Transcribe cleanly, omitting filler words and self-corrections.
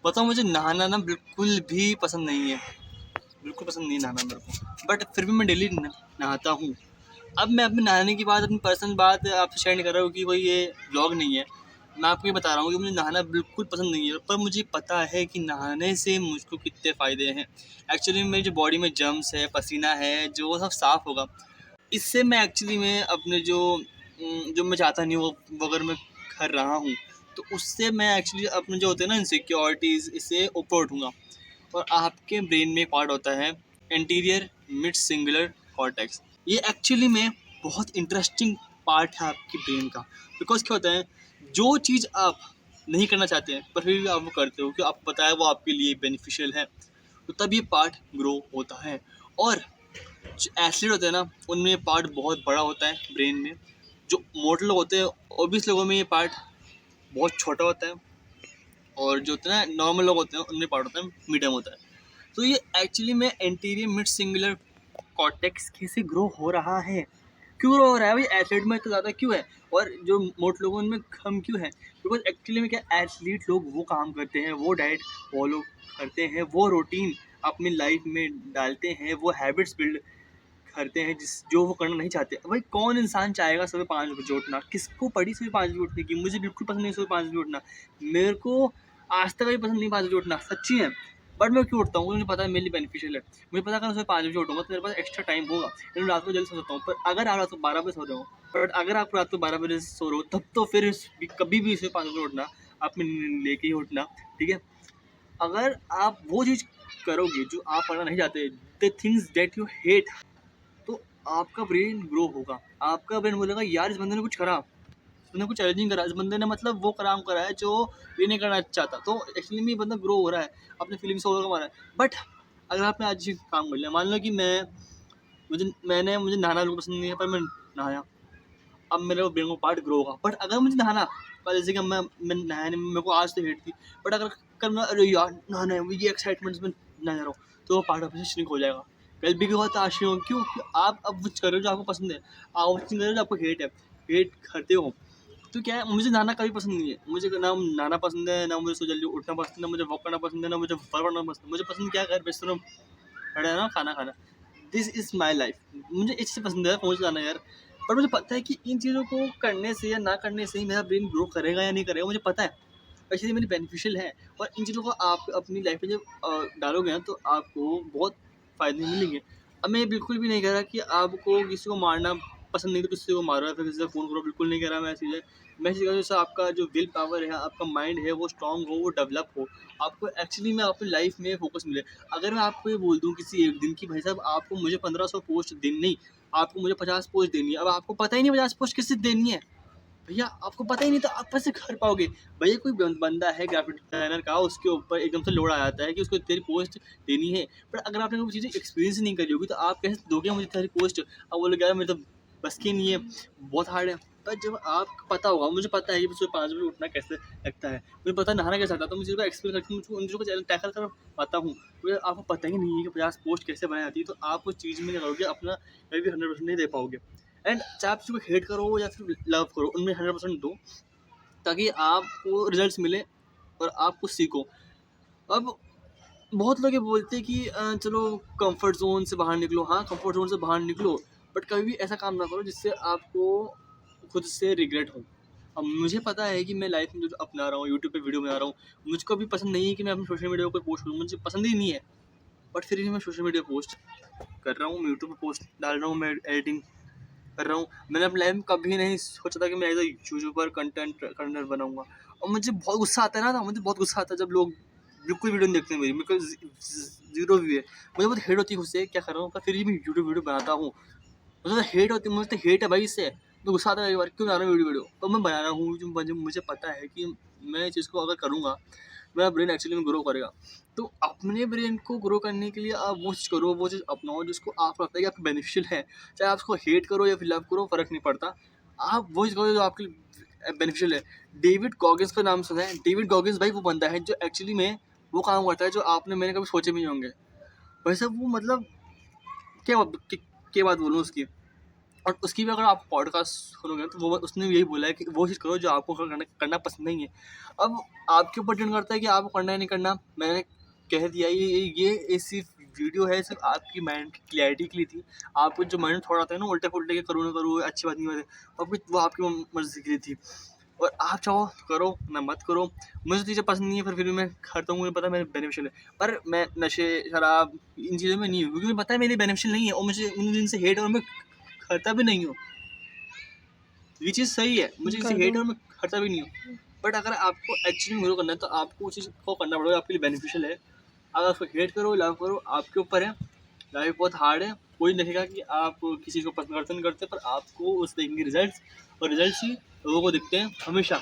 बताऊँ, मुझे नहाना ना बिल्कुल भी पसंद नहीं है, बिल्कुल पसंद नहीं है नहाना मेरे को, बट फिर भी मैं डेली नहाता हूँ। अब मैं अपने नहाने की बात, अपनी पर्सनल बात आपसे शेयर नहीं कर रहा हूँ कि कोई ये व्लॉग नहीं है। मैं आपको ये बता रहा हूँ कि मुझे नहाना बिल्कुल पसंद नहीं है, पर मुझे पता है कि नहाने से मुझको कितने फ़ायदे हैं। एक्चुअली मेरी जो बॉडी में जर्म्स है, पसीना है, जो वो सब साफ़ होगा। इससे मैं एक्चुअली में अपने जो मैं चाहता नहीं वो अगर मैं कर रहा हूँ, तो उससे मैं एक्चुअली अपने जो होते हैं ना इनसिक्योरिटीज़, इससे ऊपर उठूँगा। और आपके ब्रेन में एक पार्ट होता है एंटीरियर मिड सिंगुलर कॉर्टेक्स। ये एक्चुअली में बहुत इंटरेस्टिंग पार्ट है आपकी ब्रेन का। बिकॉज क्या होता है, जो चीज़ आप नहीं करना चाहते हैं पर फिर भी आप वो करते हो कि आपको पता है वो आपके लिए बेनिफिशियल है, तो तब ये पार्ट ग्रो होता है। और जो एथलीट होते हैं ना, उनमें ये पार्ट बहुत बड़ा होता है ब्रेन में। जो मोटे लोग होते हैं, ओबियस लोगों में ये पार्ट बहुत छोटा होता है। और जो होते हैं ना नॉर्मल लोग होते हैं, उनमें पार्ट होता है मीडियम होता है। तो ये एक्चुअली में एंटीरियर मिड सिंगुलर कॉर्टेक्स कैसे ग्रो हो रहा है, क्यों ग्रो हो रहा है भाई, एथलीट में तो ज़्यादा क्यों है और जो मोटे लोगों में कम क्यों है? बिकॉज एक्चुअली में क्या, एथलीट लोग वो काम करते हैं, वो डाइट फॉलो करते हैं, वो रूटीन अपनी लाइफ में डालते हैं, वो हैबिट्स बिल्ड करते हैं जो वो करना नहीं चाहते। भाई कौन इंसान चाहेगा सुबह 5 बजे उठना? किसको पड़ी सुबह 5 बजे उठने की? मुझे बिल्कुल पसंद नहीं सुबह 5 बजे उठना। मेरे को आज तक भी पसंद नहीं 5 बजे उठना, सच्ची है। बट मैं क्यों उठता हूँ? मुझे पता है मेरे लिए बेनिफिशियल है। मुझे पता है अगर मैं सुबह 5 बजे उठूँगा तो मेरे पास एक्स्ट्रा टाइम होगा, मैं रात को जल्दी सो सकता हूँ। पर अगर आप रात को 12 बजे सो रहे हो, बट अगर आप रात को 12 बजे सो रहे हो, तब तो फिर कभी भी सुबह 5 बजे उठना, आपने लेके ही उठना, ठीक है? अगर आप वो चीज़ करोगे जो आप करना नहीं चाहते, the things that you hate, तो आपका ब्रेन ग्रो होगा। आपका ब्रेन बोलेगा यार इस बंदे ने कुछ करा, इसने कुछ चैलेंजिंग करा, इस बंदे ने मतलब वो काम करा है जो ये नहीं करना चाहता। तो एक्चुअली में ये बंदा ग्रो हो रहा है, अपने फीलिंग्स को ओवरकम कर रहा है। बट अगर आपने आज ये काम कर लिया, मान लो कि मुझे नहाना बिल्कुल पसंद नहीं है, पर मैं नहाया, अब मेरे ब्रेन को पार्ट ग्रो होगा। बट अगर मुझे नहाना, पर जैसे कि मैं नहाया नहीं, मेरे को आज तो हेट थी, बट अगर कल मैं अरे यार नहाना है, ये एक्साइटमेंट में नहा रहा हूँ, तो वो पार्ट ऑफ श्रिंक हो जाएगा। कल भी होता है आश्चर्य होगा, क्यों? आप अब वो कर रहे हो जो आपको पसंद है, आप वो चीज़ कर रहे हो जो आपको हेट है, हेट करते हो। तो क्या है, मुझे नहाना कभी पसंद नहीं है। मुझे ना नहाना पसंद है, ना मुझे जल्दी उठना पसंद है, ना मुझे वॉक करना पसंद है, ना मुझे वर्क करना पसंद है। मुझे पसंद क्या है, घर बिस्तर में पड़ा है ना, खाना खाना। This is my life. मुझे इस चीज़ पसंद है फ़ोन चलाना यार। पर मुझे पता है कि इन चीज़ों को करने से या ना करने से ही मेरा ब्रेन ग्रो करेगा या नहीं करेगा, मुझे पता है। और इसलिए मेरी बेनिफिशियल है। और इन चीज़ों को आप अपनी लाइफ में जब डालोगे ना, तो आपको बहुत फ़ायदे मिलेंगे। अब मैं ये बिल्कुल भी नहीं कह रहा कि आपको किसी को मारना पसंद नहीं तो किसी को मारो या फिर किसी से फ़ोन करो, बिल्कुल नहीं कह रहा मैं ऐसी चीज़ें। मैं ऐसी कह रहा हूँ जैसे आपका जो विल पावर है, आपका माइंड है, वो स्ट्रॉन्ग हो, वो डेवलप हो। आपको एक्चुअली में अपनी लाइफ में फ़ोकस मिले। अगर मैं आपको ये बोल दूँ किसी एक दिन की भाई साहब आपको मुझे 1500 पोस्ट देनी नहीं, आपको मुझे 50 पोस्ट देनी है। अब आपको पता ही नहीं 50 पोस्ट किससे देनी है। भैया आपको पता ही नहीं, तो आप कैसे कर पाओगे? भैया कोई बंदा है ग्राफिक डिज़ाइनर का, उसके ऊपर एकदम से लोड आ जाता है कि उसको तेरी पोस्ट देनी है। बट अगर आपने वो चीज़ें एक्सपीरियंस नहीं करी होगी, तो आप कैसे दोगे मुझे तेरी पोस्ट? अब बोलोगे यार मेरे तो बस की नहीं है, बहुत हार्ड है। पर जब आपको पता होगा, मुझे पता है कि सुबह 5 बजे उठना कैसे लगता है, मुझे पता है नहाना कैसे आता है, तो मुझे उसको एक्सप्लेन करके मुझको उन चीज़ों को टैकल कर पाता हूँ। तो आपको पता ही नहीं है कि 50 पोस्ट कैसे बनाई जाती है, तो आप उस चीज़ में करोगे अपना कभी भी 100% नहीं दे पाओगे। एंड चाहे आप किसी को हेट करो या फिर लव करो, उनमें 100% दो, ताकि आपको रिजल्ट्स मिले और आप कुछ सीखो। अब बहुत लोग ये बोलते हैं कि चलो कंफर्ट ज़ोन से बाहर निकलो। हाँ, कंफर्ट ज़ोन से बाहर निकलो, बट कभी भी ऐसा काम ना करो जिससे आपको खुद से रिग्रेट हो। अब मुझे पता है कि मैं लाइफ में जो अपना रहा हूँ, यूट्यूब पे वीडियो बना रहा हूँ, मुझको भी पसंद नहीं है कि मैं अपने सोशल मीडिया पर पोस्ट करूँ, मुझे पसंद ही नहीं है। बट फिर भी मैं सोशल मीडिया पोस्ट कर रहा हूँ, मैं यूट्यूब पे पोस्ट डाल रहा हूँ, मैं एडिटिंग कर रहा हूँ। मैंने अपनी लाइफ में कभी नहीं सोचा था कि मैं as a YouTuber content creator बनाऊंगा। और मुझे बहुत गुस्सा आता है ना, मुझे बहुत गुस्सा आता है जब लोग बिल्कुल वीडियो नहीं देखते हैं मेरी, मेरे को जीरो व्यू है। मुझे बहुत हेट होती है उससे, क्या कर रहा हूँ, पर फिर भी मैं यूट्यूब वीडियो बनाता हूँ। मुझे तो हेट होती है, मुझे तो हेट है भाई इससे। तो गुस्सा आता है कई बार, क्यों बना रहा हूँ वीडियो? तो मैं बना रहा हूँ जो मुझे पता है कि मैं इस चीज़ को अगर करूँगा, मेरा ब्रेन एक्चुअली में ग्रो करेगा। तो अपने ब्रेन को ग्रो करने के लिए आप वो चीज़ करो, वो चीज़ अपनाओ जिसको आपको लगता है कि आपको बेनिफिशियल है। चाहे आप उसको हेट करो या फिर लव करो, फ़र्क नहीं पड़ता। आप वो चीज़ करो जो आपके लिए बेनिफिशियल है। डेविड गॉगिन्स का नाम सुना है? डेविड गॉगिन्स भाई वो बंदा है जो एक्चुअली में वो काम करता है जो आपने मैंने कभी सोचे भी नहीं होंगे। भाई साहब वो मतलब क्या क्या बात बोलूँ उसकी। और उसकी भी अगर आप पॉडकास्ट सुनोगे तो वो उसने यही बोला है कि वो चीज़ करो जो आपको करना पसंद नहीं है। अब आपके ऊपर डिपेंड करता है कि आपको करना है नहीं करना। मैंने कह दिया ये सिर्फ वीडियो है, सिर्फ आपकी माइंड की क्लैरिटी के लिए थी। आपको जो माइंड थॉट आता है ना उल्टे-पुल्टे के करूँ ना करूँ, अच्छी बात नहीं बात है, वो आपकी मर्ज़ी के लिए थी। और आप चाहो तो करो, ना मत करो। मुझे चीज़ें पसंद नहीं है पर फिर भी मैं करता हूँ, मुझे पता है मेरे बेनिफिशियल है। पर मैं नशे, शराब इन चीज़ों में नहीं हूँ क्योंकि मुझे पता है मेरे बेनिफिशियल नहीं है और मुझे इनसे हेट और मैं करता भी नहीं हूँ। ये चीज़ सही है, मुझे इसे कर हेट दो। और मैं करता भी नहीं हूँ। बट अगर आपको एक्चुअली में ग्रो करना है तो आपको उस चीज़ को करना पड़ेगा, आपके लिए बेनिफिशियल है। अगर उसको हेट करो, लव करो, आपके ऊपर है। लाइफ बहुत हार्ड है। कोई नहीं देखेगा कि आप किसी को पसंद करते नहीं करते, पर आपको उस देखेंगे रिजल्ट्स, और रिजल्ट्स ही लोगों को दिखते हैं हमेशा।